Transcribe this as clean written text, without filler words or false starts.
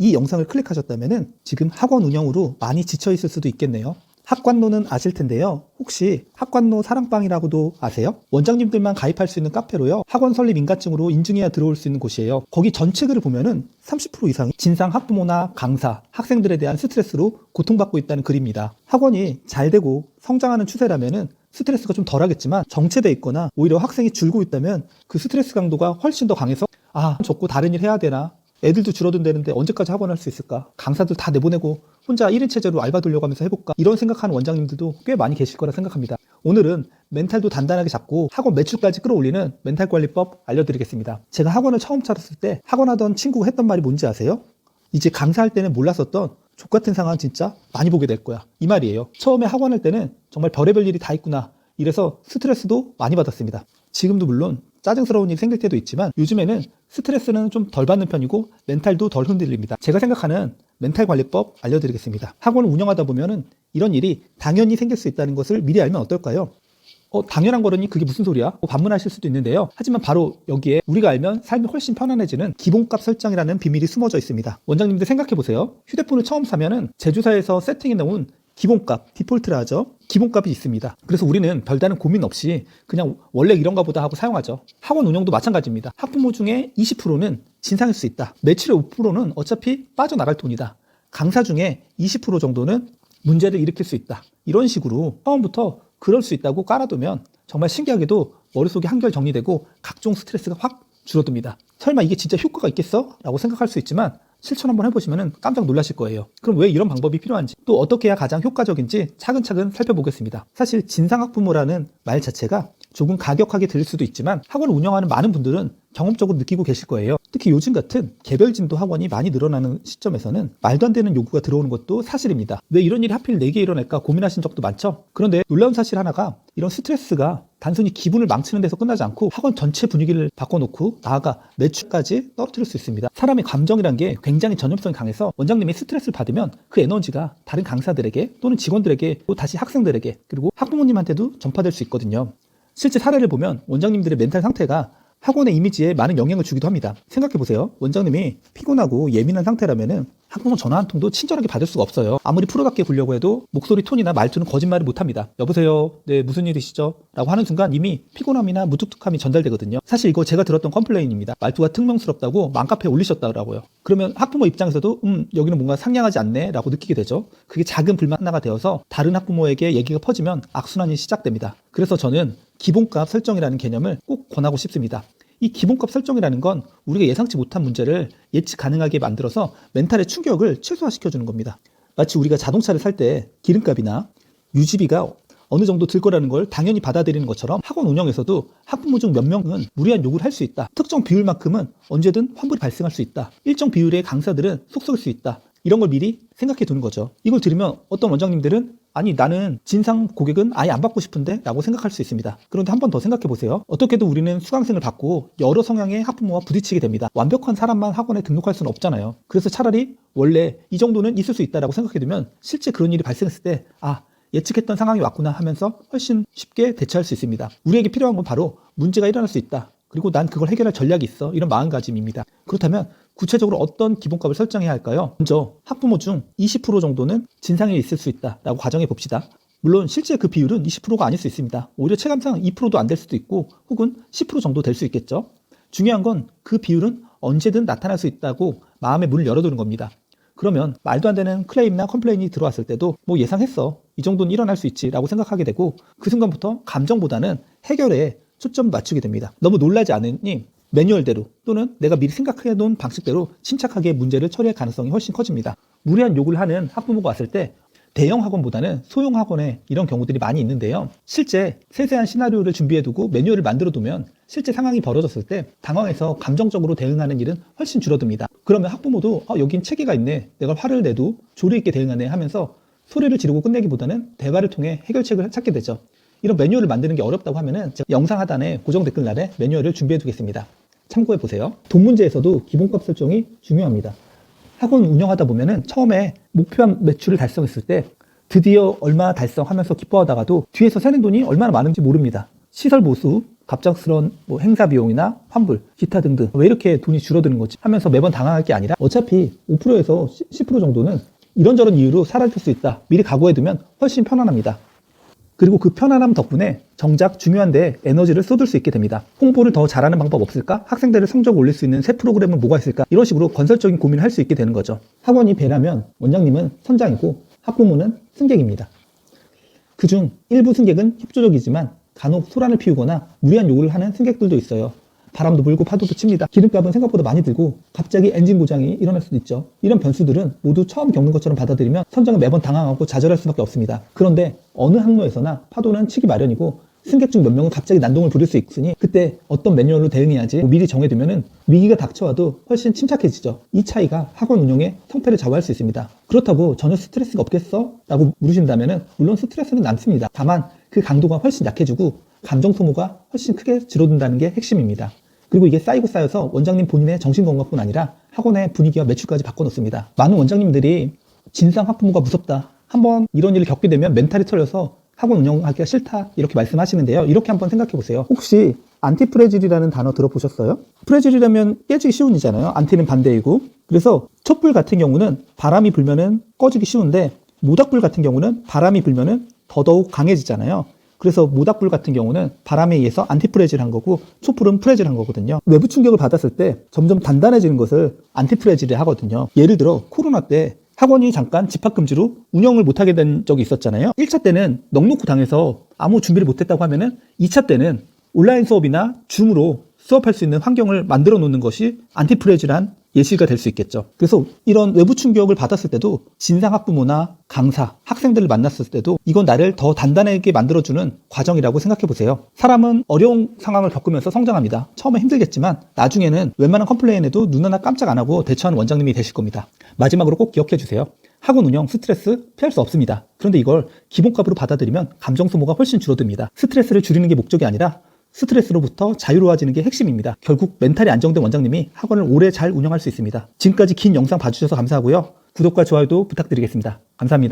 이 영상을 클릭하셨다면 지금 학원 운영으로 많이 지쳐 있을 수도 있겠네요. 학관노는 아실 텐데요. 혹시 학관노 사랑방이라고도 아세요? 원장님들만 가입할 수 있는 카페로요. 학원 설립 인가증으로 인증해야 들어올 수 있는 곳이에요. 거기 전체 글을 보면은 30% 이상이 진상 학부모나 강사, 학생들에 대한 스트레스로 고통받고 있다는 글입니다. 학원이 잘 되고 성장하는 추세라면은 스트레스가 좀 덜하겠지만 정체돼 있거나 오히려 학생이 줄고 있다면 그 스트레스 강도가 훨씬 더 강해서 접고 다른 일 해야 되나? 애들도 줄어든다는데 언제까지 학원할 수 있을까? 강사들 다 내보내고 혼자 1인 체제로 알바 돌려고 하면서 해볼까? 이런 생각하는 원장님들도 꽤 많이 계실 거라 생각합니다. 오늘은 멘탈도 단단하게 잡고 학원 매출까지 끌어올리는 멘탈 관리법 알려드리겠습니다. 제가 학원을 처음 차렸을 때 학원하던 친구가 했던 말이 뭔지 아세요? 이제 강사할 때는 몰랐었던 족같은 상황 진짜 많이 보게 될 거야. 이 말이에요. 처음에 학원할 때는 정말 별의별 일이 다 있구나. 이래서 스트레스도 많이 받았습니다. 지금도 물론 짜증스러운 일이 생길 때도 있지만 요즘에는 스트레스는 좀 덜 받는 편이고 멘탈도 덜 흔들립니다. 제가 생각하는 멘탈 관리법 알려드리겠습니다. 학원을 운영하다 보면은 이런 일이 당연히 생길 수 있다는 것을 미리 알면 어떨까요? 당연한 거라니 그게 무슨 소리야? 반문하실 수도 있는데요. 하지만 바로 여기에 우리가 알면 삶이 훨씬 편안해지는 기본값 설정이라는 비밀이 숨어져 있습니다. 원장님들 생각해보세요. 휴대폰을 처음 사면은 제조사에서 세팅해 놓은 기본값, 디폴트라 하죠. 기본값이 있습니다. 그래서 우리는 별다른 고민 없이 그냥 원래 이런가 보다 하고 사용하죠. 학원 운영도 마찬가지입니다. 학부모 중에 20%는 진상일 수 있다. 매출의 5%는 어차피 빠져나갈 돈이다. 강사 중에 20% 정도는 문제를 일으킬 수 있다. 이런 식으로 처음부터 그럴 수 있다고 깔아두면 정말 신기하게도 머릿속이 한결 정리되고 각종 스트레스가 확 줄어듭니다. 설마 이게 진짜 효과가 있겠어? 라고 생각할 수 있지만 실천 한번 해보시면 깜짝 놀라실 거예요. 그럼 왜 이런 방법이 필요한지, 또 어떻게 해야 가장 효과적인지 차근차근 살펴보겠습니다. 사실 진상학부모라는 말 자체가 조금 가격하게 들릴 수도 있지만 학원을 운영하는 많은 분들은 경험적으로 느끼고 계실 거예요. 특히 요즘 같은 개별진도 학원이 많이 늘어나는 시점에서는 말도 안 되는 요구가 들어오는 것도 사실입니다. 왜 이런 일이 하필 내게 일어날까 고민하신 적도 많죠? 그런데 놀라운 사실 하나가 이런 스트레스가 단순히 기분을 망치는 데서 끝나지 않고 학원 전체 분위기를 바꿔놓고 나아가 매출까지 떨어뜨릴 수 있습니다. 사람의 감정이란 게 굉장히 전염성이 강해서 원장님이 스트레스를 받으면 그 에너지가 다른 강사들에게 또는 직원들에게 또 다시 학생들에게 그리고 학부모님한테도 전파될 수 있거든요. 실제 사례를 보면 원장님들의 멘탈 상태가 학원의 이미지에 많은 영향을 주기도 합니다. 생각해보세요. 원장님이 피곤하고 예민한 상태라면은 학부모 전화 한 통도 친절하게 받을 수가 없어요. 아무리 프로답게 굴려고 해도 목소리 톤이나 말투는 거짓말을 못합니다. 여보세요? 네, 무슨 일이시죠? 라고 하는 순간 이미 피곤함이나 무뚝뚝함이 전달되거든요. 사실 이거 제가 들었던 컴플레인입니다. 말투가 퉁명스럽다고 맘카페에 올리셨다고요. 그러면 학부모 입장에서도 여기는 뭔가 상냥하지 않네 라고 느끼게 되죠. 그게 작은 불만 하나가 되어서 다른 학부모에게 얘기가 퍼지면 악순환이 시작됩니다. 그래서 저는 기본값 설정이라는 개념을 꼭 권하고 싶습니다. 이 기본값 설정이라는 건 우리가 예상치 못한 문제를 예측 가능하게 만들어서 멘탈의 충격을 최소화시켜주는 겁니다. 마치 우리가 자동차를 살 때 기름값이나 유지비가 어느 정도 들 거라는 걸 당연히 받아들이는 것처럼 학원 운영에서도 학부모 중 몇 명은 무리한 요구를 할 수 있다. 특정 비율만큼은 언제든 환불이 발생할 수 있다. 일정 비율의 강사들은 속 썩일 수 있다. 이런 걸 미리 생각해 두는 거죠. 이걸 들으면 어떤 원장님들은 아니 나는 진상 고객은 아예 안 받고 싶은데 라고 생각할 수 있습니다. 그런데 한 번 더 생각해 보세요. 어떻게든 우리는 수강생을 받고 여러 성향의 학부모와 부딪히게 됩니다. 완벽한 사람만 학원에 등록할 수는 없잖아요. 그래서 차라리 원래 이 정도는 있을 수 있다라고 생각해 두면 실제 그런 일이 발생했을 때 예측했던 상황이 왔구나 하면서 훨씬 쉽게 대처할 수 있습니다. 우리에게 필요한 건 바로 문제가 일어날 수 있다. 그리고 난 그걸 해결할 전략이 있어. 이런 마음가짐입니다. 그렇다면 구체적으로 어떤 기본값을 설정해야 할까요? 먼저 학부모 중 20% 정도는 진상이 있을 수 있다라고 가정해 봅시다. 물론 실제 그 비율은 20%가 아닐 수 있습니다. 오히려 체감상 2%도 안 될 수도 있고 혹은 10% 정도 될 수 있겠죠. 중요한 건 그 비율은 언제든 나타날 수 있다고 마음의 문을 열어두는 겁니다. 그러면 말도 안 되는 클레임이나 컴플레인이 들어왔을 때도 예상했어. 이 정도는 일어날 수 있지 라고 생각하게 되고 그 순간부터 감정보다는 해결에 초점 맞추게 됩니다. 너무 놀라지 않으니 매뉴얼대로 또는 내가 미리 생각해 놓은 방식대로 침착하게 문제를 처리할 가능성이 훨씬 커집니다. 무리한 요구를 하는 학부모가 왔을 때 대형 학원보다는 소형 학원에 이런 경우들이 많이 있는데요. 실제 세세한 시나리오를 준비해두고 매뉴얼을 만들어두면 실제 상황이 벌어졌을 때 당황해서 감정적으로 대응하는 일은 훨씬 줄어듭니다. 그러면 학부모도 여긴 체계가 있네. 내가 화를 내도 조리 있게 대응하네 하면서 소리를 지르고 끝내기보다는 대화를 통해 해결책을 찾게 되죠. 이런 매뉴얼을 만드는 게 어렵다고 하면은 제가 영상 하단에 고정 댓글란에 매뉴얼을 준비해 두겠습니다. 참고해 보세요. 돈 문제에서도 기본값 설정이 중요합니다. 학원 운영하다 보면은 처음에 목표한 매출을 달성했을 때 드디어 얼마 달성하면서 기뻐하다가도 뒤에서 새는 돈이 얼마나 많은지 모릅니다. 시설 보수, 갑작스러운 뭐 행사 비용이나 환불, 기타 등등 왜 이렇게 돈이 줄어드는 거지 하면서 매번 당황할 게 아니라 어차피 5%에서 10% 정도는 이런저런 이유로 사라질 수 있다. 미리 각오해두면 훨씬 편안합니다. 그리고 그 편안함 덕분에 정작 중요한 데에 에너지를 쏟을 수 있게 됩니다. 홍보를 더 잘하는 방법 없을까? 학생들의 성적을 올릴 수 있는 새 프로그램은 뭐가 있을까? 이런 식으로 건설적인 고민을 할 수 있게 되는 거죠. 학원이 배라면 원장님은 선장이고 학부모는 승객입니다. 그중 일부 승객은 협조적이지만 간혹 소란을 피우거나 무리한 요구를 하는 승객들도 있어요. 바람도 불고 파도도 칩니다. 기름값은 생각보다 많이 들고 갑자기 엔진 고장이 일어날 수도 있죠. 이런 변수들은 모두 처음 겪는 것처럼 받아들이면 선장은 매번 당황하고 좌절할 수밖에 없습니다. 그런데 어느 항로에서나 파도는 치기 마련이고 승객 중 몇 명은 갑자기 난동을 부릴 수 있으니 그때 어떤 매뉴얼로 대응해야지 미리 정해두면 위기가 닥쳐와도 훨씬 침착해지죠. 이 차이가 학원 운영의 성패를 좌우할 수 있습니다. 그렇다고 전혀 스트레스가 없겠어? 라고 물으신다면 물론 스트레스는 남습니다. 다만 그 강도가 훨씬 약해지고 감정 소모가 훨씬 크게 줄어든다는 게 핵심입니다. 그리고 이게 쌓이고 쌓여서 원장님 본인의 정신건강뿐 아니라 학원의 분위기와 매출까지 바꿔놓습니다. 많은 원장님들이 진상 학부모가 무섭다. 한번 이런 일을 겪게 되면 멘탈이 털려서 학원 운영하기가 싫다 이렇게 말씀하시는데요. 이렇게 한번 생각해 보세요. 혹시 안티프레질이라는 단어 들어보셨어요? 프레질이라면 깨지기 쉬운 이잖아요. 안티는 반대이고. 그래서 촛불 같은 경우는 바람이 불면은 꺼지기 쉬운데 모닥불 같은 경우는 바람이 불면은 더더욱 강해지잖아요. 그래서 모닥불 같은 경우는 바람에 의해서 안티프레질한 거고 촛불은 프레질한 거거든요. 외부 충격을 받았을 때 점점 단단해지는 것을 안티프레질을 하거든요. 예를 들어 코로나 때 학원이 잠깐 집합금지로 운영을 못하게 된 적이 있었잖아요. 1차 때는 넉넉히 당해서 아무 준비를 못했다고 하면은 2차 때는 온라인 수업이나 줌으로 수업할 수 있는 환경을 만들어 놓는 것이 안티프레질한 예시가 될 수 있겠죠. 그래서 이런 외부 충격을 받았을 때도 진상 학부모나 강사, 학생들을 만났을 때도 이건 나를 더 단단하게 만들어주는 과정이라고 생각해 보세요. 사람은 어려운 상황을 겪으면서 성장합니다. 처음에 힘들겠지만 나중에는 웬만한 컴플레인에도 눈 하나 깜짝 안 하고 대처하는 원장님이 되실 겁니다. 마지막으로 꼭 기억해 주세요. 학원 운영 스트레스 피할 수 없습니다. 그런데 이걸 기본값으로 받아들이면 감정 소모가 훨씬 줄어듭니다. 스트레스를 줄이는 게 목적이 아니라 스트레스로부터 자유로워지는 게 핵심입니다. 결국 멘탈이 안정된 원장님이 학원을 오래 잘 운영할 수 있습니다. 지금까지 긴 영상 봐주셔서 감사하고요. 구독과 좋아요도 부탁드리겠습니다. 감사합니다.